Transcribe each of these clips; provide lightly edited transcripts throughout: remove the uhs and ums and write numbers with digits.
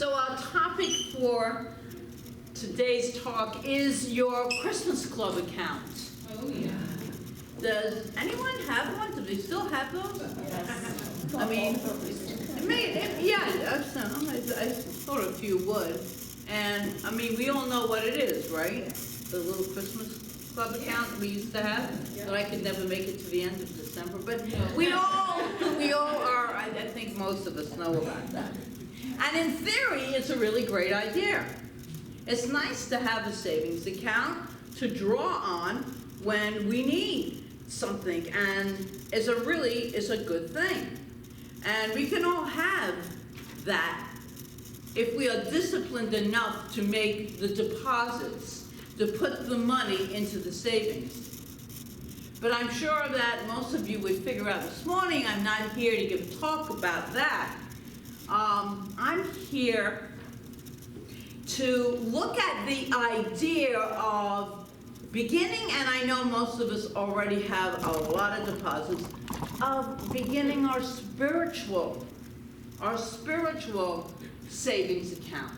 So our topic for today's talk is your Christmas Club account. Oh, yeah. Does anyone have one? Do they still have those? Yes. I mean, I thought a few would. And, I mean, we all know what it is, right? The little Christmas Club account we used to have, that I could never make it to the end of December. But we all are, I think most of us know about that. And in theory, it's a really great idea. It's nice to have a savings account to draw on when we need something, and it's a good thing. And we can all have that if we are disciplined enough to make the deposits, to put the money into the savings. But I'm sure that most of you would figure out this morning, I'm not here to give a talk about that. I'm here to look at the idea of beginning, and I know most of us already have a lot of deposits, of beginning our spiritual savings account.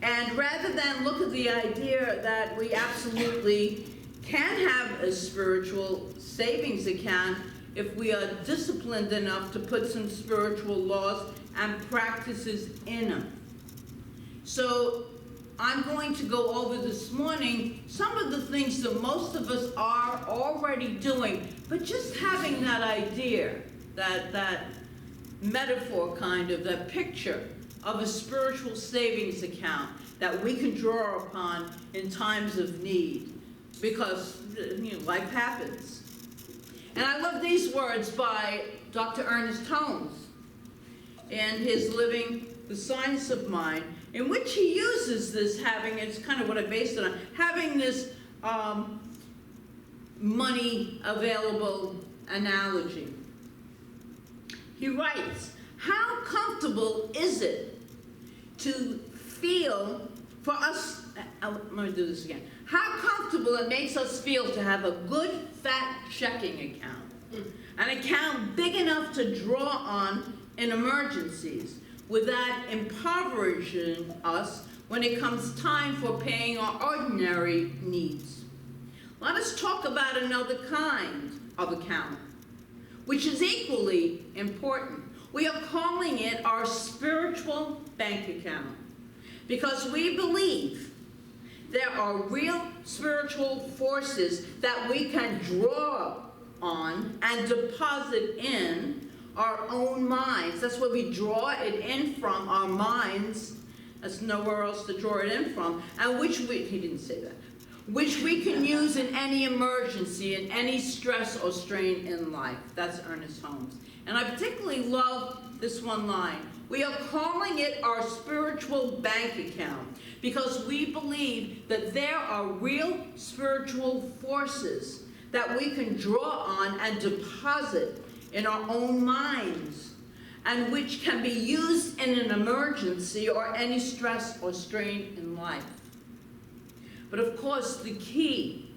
And rather than look at the idea that we absolutely can have a spiritual savings account if we are disciplined enough to put some spiritual laws and practices in them. So I'm going to go over this morning some of the things that most of us are already doing, but just having that idea, that metaphor kind of, that picture of a spiritual savings account that we can draw upon in times of need, because life happens. And I love these words by Dr. Ernest Holmes in his Living the Science of Mind, in which he uses this it's kind of what I based it on, having this money available analogy. He writes, how comfortable is it to feel, for us, let me do this again, how comfortable it makes us feel to have a good fat checking account, an account big enough to draw on in emergencies, without impoverishing us when it comes time for paying our ordinary needs. Let us talk about another kind of account, which is equally important. We are calling it our spiritual bank account, because we believe there are real spiritual forces that we can draw on and deposit in our own minds. That's where we draw it in from, our minds. There's nowhere else to draw it in from. And he didn't say that, which we can use in any emergency, in any stress or strain in life. That's Ernest Holmes. And I particularly love this one line. We are calling it our spiritual bank account because we believe that there are real spiritual forces that we can draw on and deposit in our own minds, and which can be used in an emergency or any stress or strain in life. But of course, the key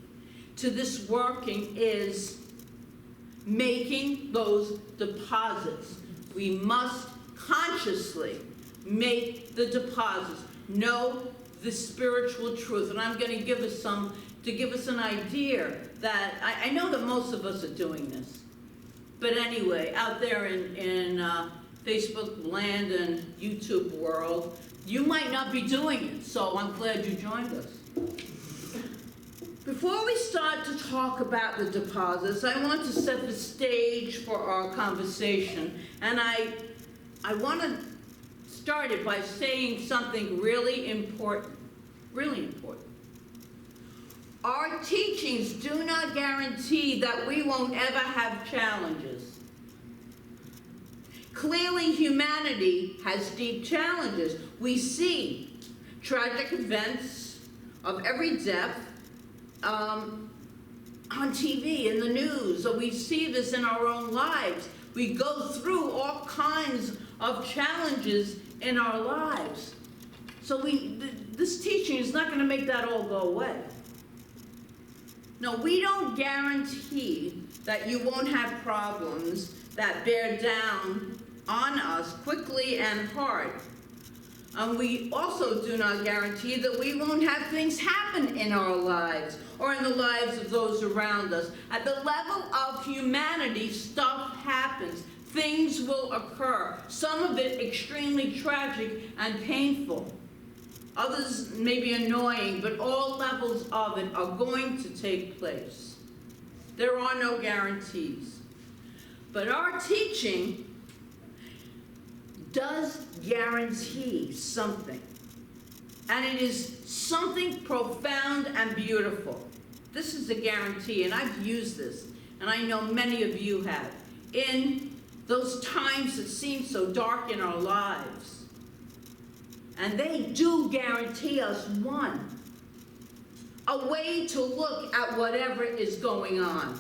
to this working is making those deposits. We must consciously make the deposits, know the spiritual truth. And I'm going to give us an idea that, I know that most of us are doing this. But anyway, out there in Facebook land and YouTube world, you might not be doing it, so I'm glad you joined us. Before we start to talk about the deposits, I want to set the stage for our conversation, and I want to start it by saying something really important, really important. Our teachings do not guarantee that we won't ever have challenges. Clearly, humanity has deep challenges. We see tragic events of every depth on TV, in the news, or we see this in our own lives. We go through all kinds of challenges in our lives. So this teaching is not going to make that all go away. No, we don't guarantee that you won't have problems that bear down on us quickly and hard. And we also do not guarantee that we won't have things happen in our lives or in the lives of those around us. At the level of humanity, stuff happens. Things will occur. Some of it extremely tragic and painful. Others may be annoying, but all levels of it are going to take place. There are no guarantees. But our teaching does guarantee something. And it is something profound and beautiful. This is a guarantee, and I've used this, and I know many of you have, in those times that seem so dark in our lives. And they do guarantee us one, a way to look at whatever is going on,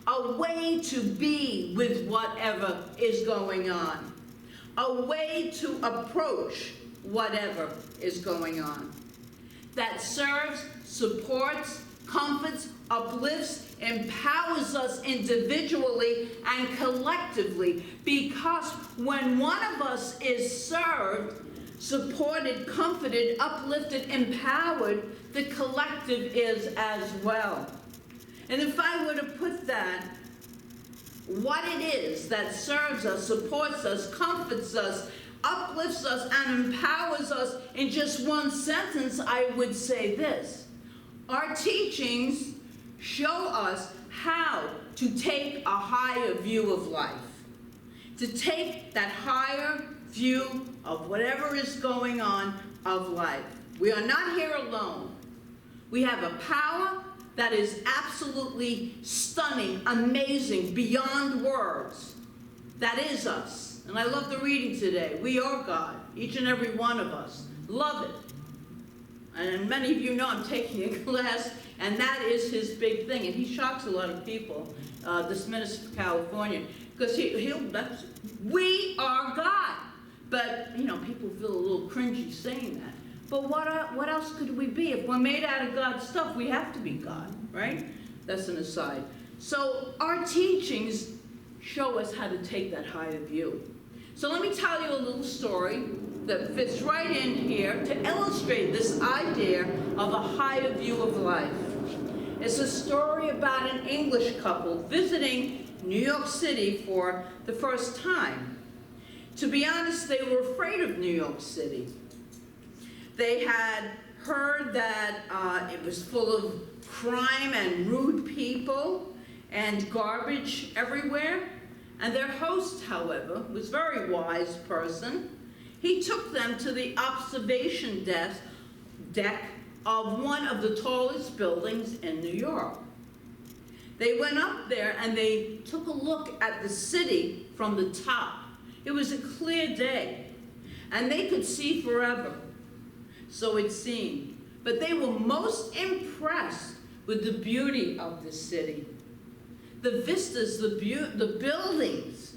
a way to be with whatever is going on, a way to approach whatever is going on, that serves, supports, comforts, uplifts, empowers us individually and collectively, because when one of us is served, supported, comforted, uplifted, empowered, the collective is as well. And if I were to put that, what it is that serves us, supports us, comforts us, uplifts us, and empowers us in just one sentence, I would say this. Our teachings show us how to take a higher view of life, to take that higher view of whatever is going on of life. We are not here alone. We have a power that is absolutely stunning, amazing, beyond words. That is us. And I love the reading today. We are God, each and every one of us. Love it. And many of you know I'm taking a class, and that is his big thing. And he shocks a lot of people, this minister from California, because we are God. But, you know, people feel a little cringy saying that. But what else could we be? If we're made out of God's stuff, we have to be God, right? That's an aside. So our teachings show us how to take that higher view. So let me tell you a little story that fits right in here to illustrate this idea of a higher view of life. It's a story about an English couple visiting New York City for the first time. To be honest, they were afraid of New York City. They had heard that it was full of crime and rude people and garbage everywhere. And their host, however, was a very wise person. He took them to the observation deck of one of the tallest buildings in New York. They went up there and they took a look at the city from the top. It was a clear day, and they could see forever. So it seemed. But they were most impressed with the beauty of the city. The vistas, the buildings,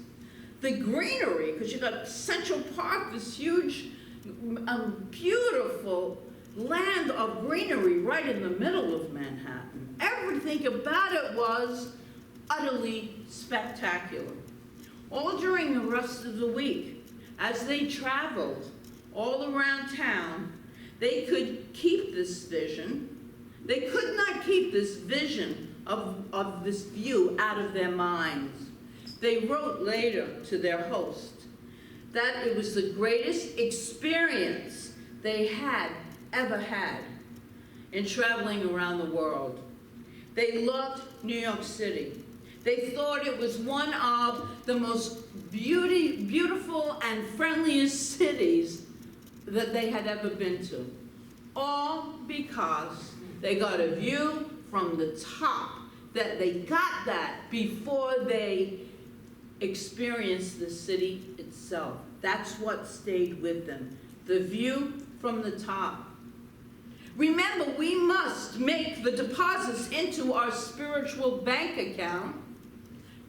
the greenery, because you got Central Park, this huge, beautiful land of greenery right in the middle of Manhattan. Everything about it was utterly spectacular. All during the rest of the week, as they traveled all around town, they could keep this vision. They could not keep this vision of this view out of their minds. They wrote later to their host that it was the greatest experience they had ever had in traveling around the world. They loved New York City. They thought it was one of the most beautiful and friendliest cities that they had ever been to. All because they got a view from the top, that they got that before they experienced the city itself. That's what stayed with them, the view from the top. Remember, we must make the deposits into our spiritual bank account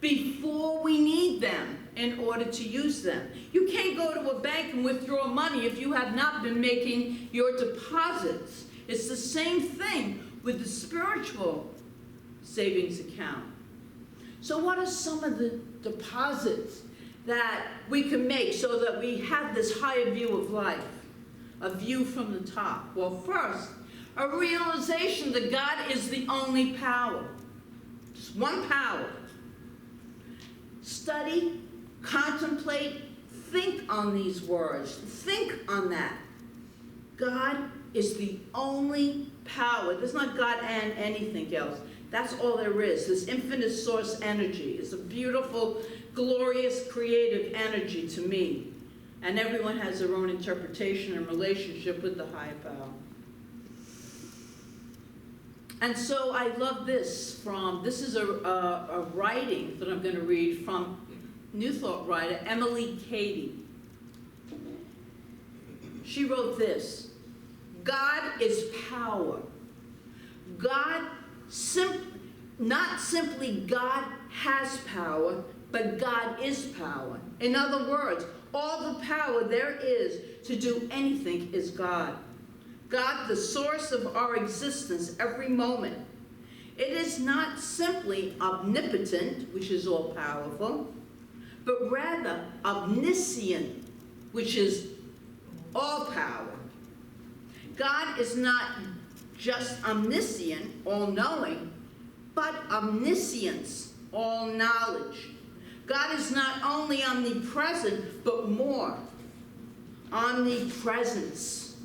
before we need them in order to use them. You can't go to a bank and withdraw money if you have not been making your deposits. It's the same thing with the spiritual savings account. So what are some of the deposits that we can make so that we have this higher view of life, a view from the top? Well, first, a realization that God is the only power. Just one power. Study, contemplate, think on these words. Think on that. God is the only power. There's not God and anything else. That's all there is. This infinite source energy is a beautiful, glorious, creative energy to me. And everyone has their own interpretation and relationship with the higher power. And so I love this this is a writing that I'm going to read from New Thought writer Emily Cady. She wrote this: God is power. Not simply God has power, but God is power. In other words, all the power there is to do anything is God. God, the source of our existence every moment. It is not simply omnipotent, which is all powerful, but rather omniscient, which is all power. God is not just omniscient, all-knowing, but omniscience, all knowledge. God is not only omnipresent, but more, omnipresence.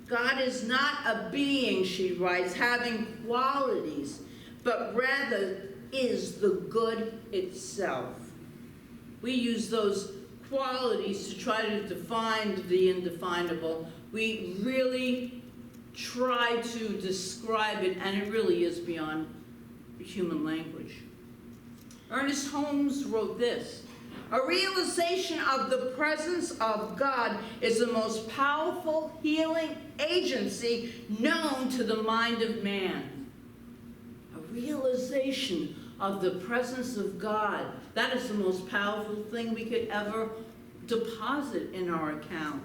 God is not a being, she writes, having qualities, but rather is the good itself. We use those qualities to try to define the indefinable. We really try to describe it, and it really is beyond human language. Ernest Holmes wrote this: a realization of the presence of God is the most powerful healing agency known to the mind of man. A realization of the presence of God. That is the most powerful thing we could ever deposit in our account.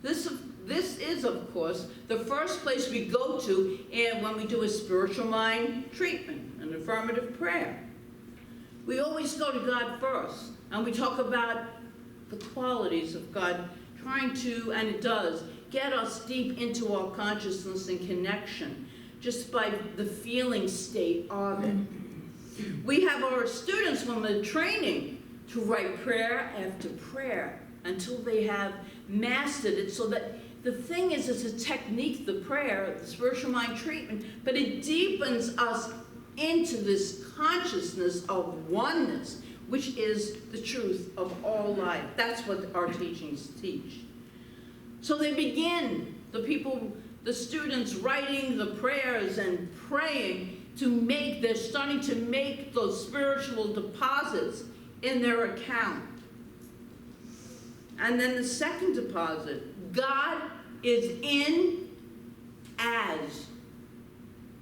This is, of course, the first place we go to when we do a spiritual mind treatment, an affirmative prayer. We always go to God first, and we talk about the qualities of God, trying to, and it does, get us deep into our consciousness and connection, just by the feeling state of it. We have our students when they're training to write prayer after prayer until they have mastered it, so that the thing is, it's a technique, the prayer, the spiritual mind treatment, but it deepens us into this consciousness of oneness, which is the truth of all life. That's what our teachings teach. So they begin, the students writing the prayers and praying they're starting to make those spiritual deposits in their account. And then the second deposit, God is in as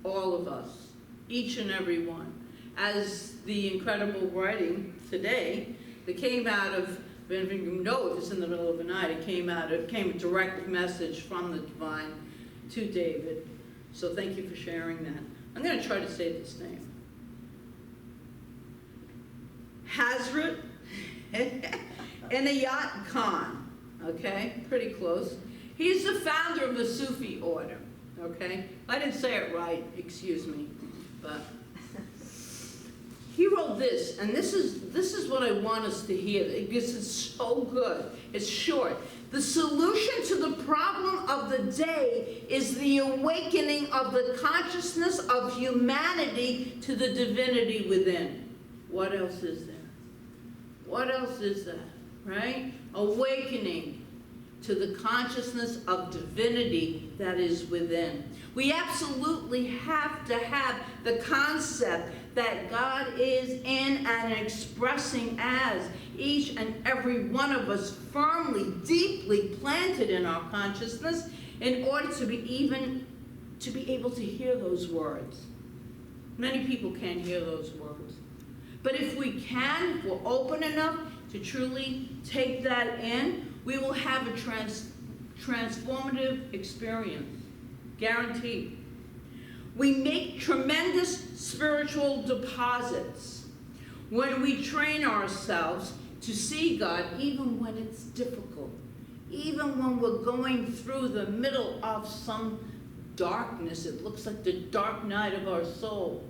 all of us, each and every one. As the incredible writing today that came out of, I don't even know if it's in the middle of the night, it came a direct message from the divine to David. So thank you for sharing that. I'm going to try to say this name. Hazrat Inayat Khan, okay? Pretty close. He's the founder of the Sufi order, okay? I didn't say it right, excuse me, but he wrote this, and this is what I want us to hear, because it's so good. It's short. The solution to the problem of the day is the awakening of the consciousness of humanity to the divinity within. What else is there? What else is that, right? Awakening to the consciousness of divinity that is within. We absolutely have to have the concept that God is in and expressing as each and every one of us firmly, deeply planted in our consciousness in order to be able to hear those words. Many people can't hear those words. But if we can, if we're open enough to truly take that in, we will have a transformative experience. Guaranteed. We make tremendous spiritual deposits when we train ourselves to see God even when it's difficult, even when we're going through the middle of some darkness. It looks like the dark night of our soul.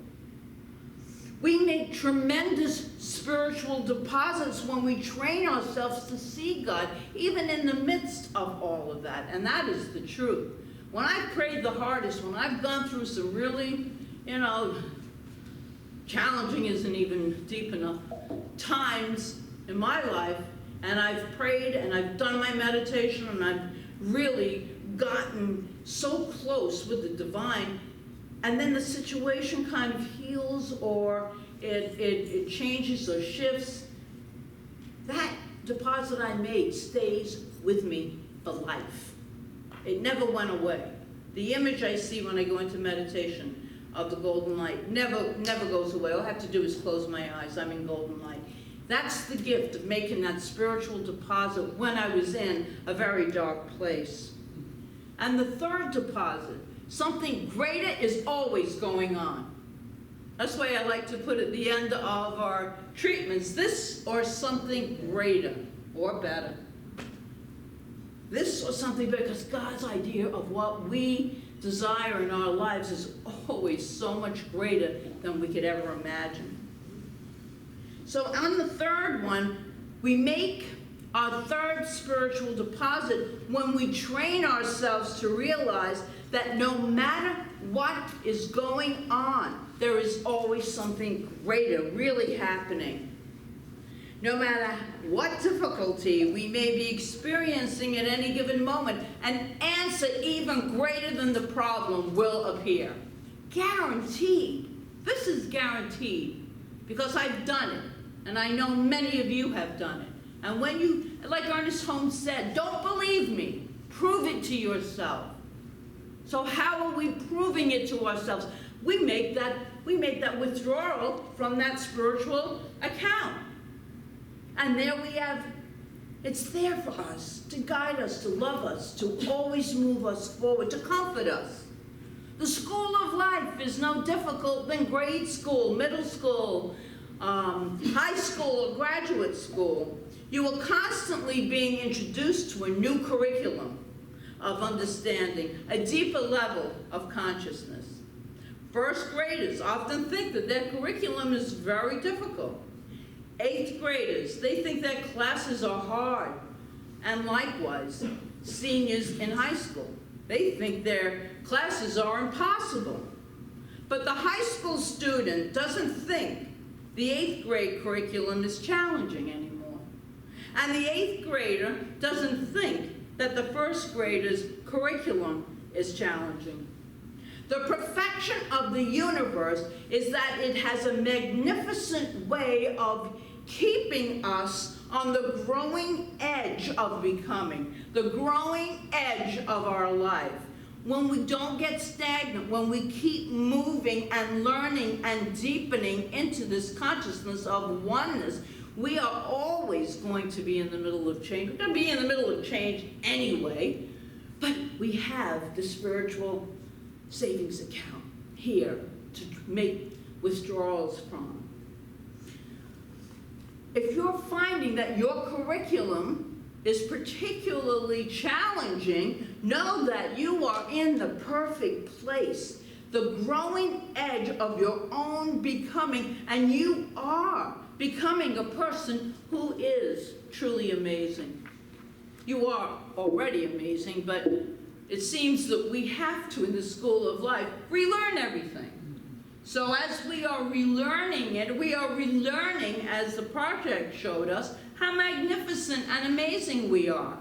We make tremendous spiritual deposits when we train ourselves to see God, even in the midst of all of that. And that is the truth. When I've prayed the hardest, when I've gone through some really, challenging isn't even deep enough, times in my life, and I've prayed and I've done my meditation and I've really gotten so close with the divine, and then the situation kind of heals or it changes or shifts, that deposit I made stays with me for life. It never went away. The image I see when I go into meditation of the golden light never goes away. All I have to do is close my eyes. I'm in golden light. That's the gift of making that spiritual deposit when I was in a very dark place. And the third deposit, something greater is always going on. That's why I like to put at the end of our treatments, this or something greater or better. This or something better, because God's idea of what we desire in our lives is always so much greater than we could ever imagine. So on the third one, we make our third spiritual deposit when we train ourselves to realize that no matter what is going on, there is always something greater really happening. No matter what difficulty we may be experiencing at any given moment, an answer even greater than the problem will appear. Guaranteed. This is guaranteed because I've done it, and I know many of you have done it. And when you, like Ernest Holmes said, don't believe me, prove it to yourself. So how are we proving it to ourselves? We make that withdrawal from that spiritual account. And there we have, it's there for us, to guide us, to love us, to always move us forward, to comfort us. The school of life is no difficult than grade school, middle school, high school, or graduate school. You are constantly being introduced to a new curriculum of understanding, a deeper level of consciousness. First graders often think that their curriculum is very difficult. Eighth graders, they think their classes are hard. And likewise, seniors in high school, they think their classes are impossible. But the high school student doesn't think the 8th grade curriculum is challenging anymore. And the 8th grader doesn't think that the 1st grader's curriculum is challenging. The perfection of the universe is that it has a magnificent way of keeping us on the growing edge of becoming, the growing edge of our life. When we don't get stagnant, when we keep moving and learning and deepening into this consciousness of oneness, we are always going to be in the middle of change. We're going to be in the middle of change anyway, but we have the spiritual savings account here to make withdrawals from. If you're finding that your curriculum is particularly challenging, know that you are in the perfect place, the growing edge of your own becoming, and you are becoming a person who is truly amazing. You are already amazing, but it seems that we have to, in the school of life, relearn everything. So as we are relearning it, we are relearning, as the project showed us, how magnificent and amazing we are.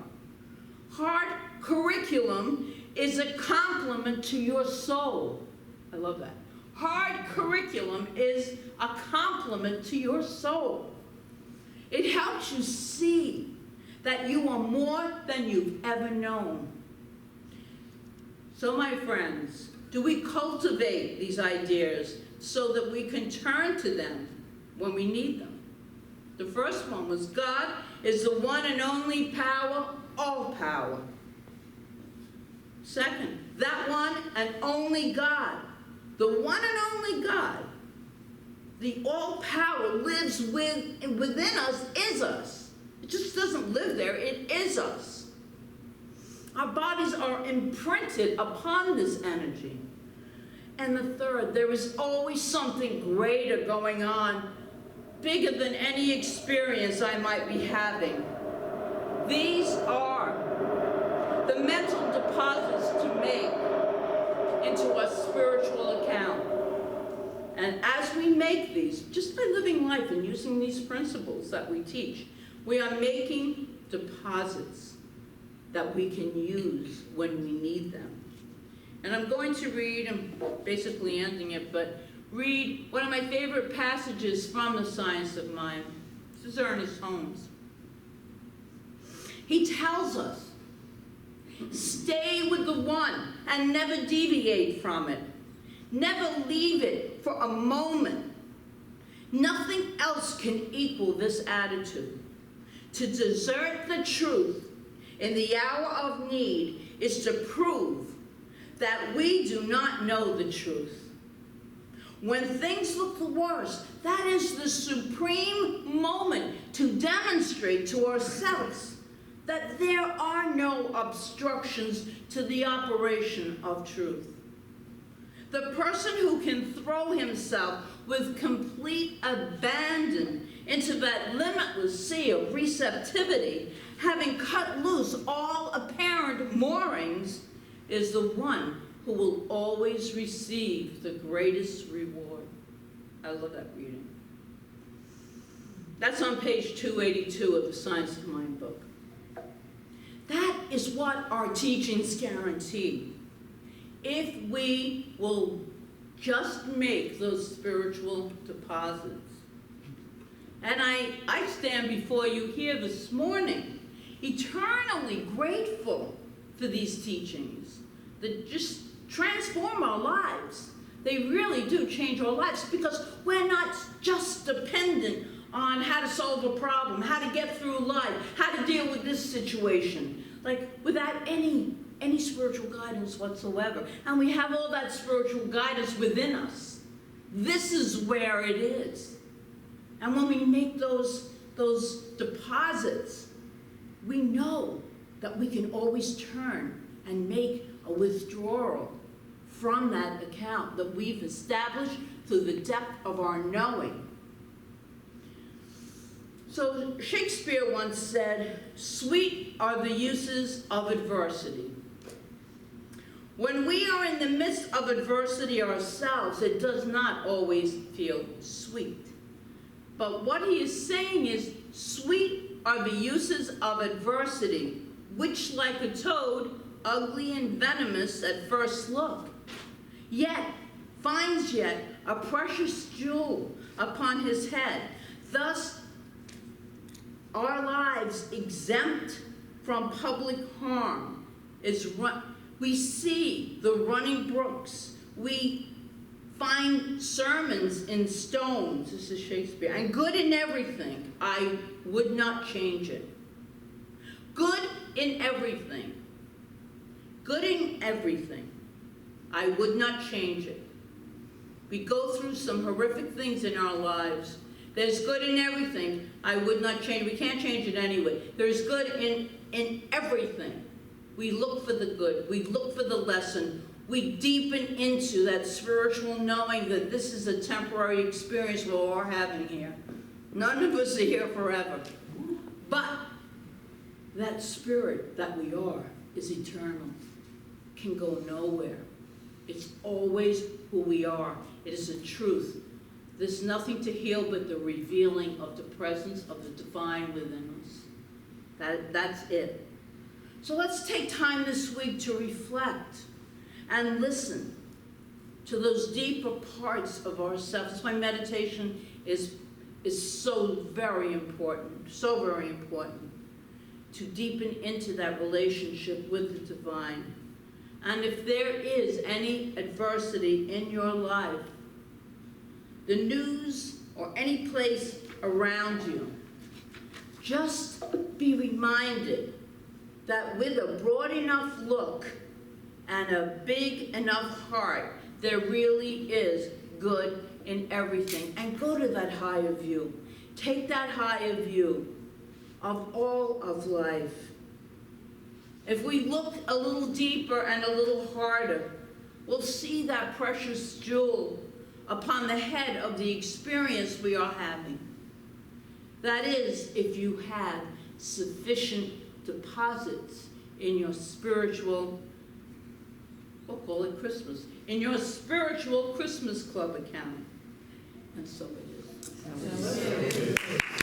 Hard curriculum is a compliment to your soul. I love that. Hard curriculum is a compliment to your soul. It helps you see that you are more than you've ever known. So, my friends, do we cultivate these ideas so that we can turn to them when we need them? The first one was God is the one and only power, all power. Second, that one and only God, the one and only God, the all power lives within us, is us. It just doesn't live there, it is us. Our bodies are imprinted upon this energy. And the third, there is always something greater going on, bigger than any experience I might be having. These are the mental deposits to make into a spiritual account. And as we make these, just by living life and using these principles that we teach, we are making deposits that we can use when we need them. And I'm going to read, I'm basically ending it, but read one of my favorite passages from The Science of Mind. This is Ernest Holmes. He tells us, stay with the one and never deviate from it. Never leave it for a moment. Nothing else can equal this attitude. To desert the truth in the hour of need is to prove that we do not know the truth. When things look the worst, that is the supreme moment to demonstrate to ourselves that there are no obstructions to the operation of truth. The person who can throw himself with complete abandon into that limitless sea of receptivity, having cut loose all apparent moorings, is the one who will always receive the greatest reward. I love that reading. That's on page 282 of the Science of Mind book. That is what our teachings guarantee. If we will just make those spiritual deposits. And I stand before you here this morning, eternally grateful for these teachings that just transform our lives. They really do change our lives because we're not just dependent on how to solve a problem, how to get through life, how to deal with this situation, like without any spiritual guidance whatsoever. And we have all that spiritual guidance within us. This is where it is. And when we make those deposits, we know that we can always turn and make a withdrawal from that account that we've established through the depth of our knowing. So Shakespeare once said, "Sweet are the uses of adversity." When we are in the midst of adversity ourselves, it does not always feel sweet. But what he is saying is, sweet are the uses of adversity, which like a toad, ugly and venomous at first look, yet finds yet a precious jewel upon his head. Thus, our lives exempt from public harm we see the running brooks. We find sermons in stones, this is Shakespeare, and good in everything. I would not change it. Good in everything. Good in everything. I would not change it. We go through some horrific things in our lives. There's good in everything. I would not change. We can't change it anyway. There's good in everything. We look for the good. We look for the lesson. We deepen into that spiritual knowing that this is a temporary experience we're all having here. None of us are here forever. But that spirit that we are is eternal, can go nowhere. It's always who we are. It is a truth. There's nothing to heal but the revealing of the presence of the divine within us. That's it. So let's take time this week to reflect and listen to those deeper parts of ourselves. That's why meditation is so very important, to deepen into that relationship with the divine. And if there is any adversity in your life, the news or any place around you, just be reminded that with a broad enough look and a big enough heart, there really is good in everything. And go to that higher view. Take that higher view of all of life. If we look a little deeper and a little harder, we'll see that precious jewel upon the head of the experience we are having. That is, if you have sufficient deposits in your spiritual, we'll call it Christmas, in your spiritual Christmas Club account. And so it is.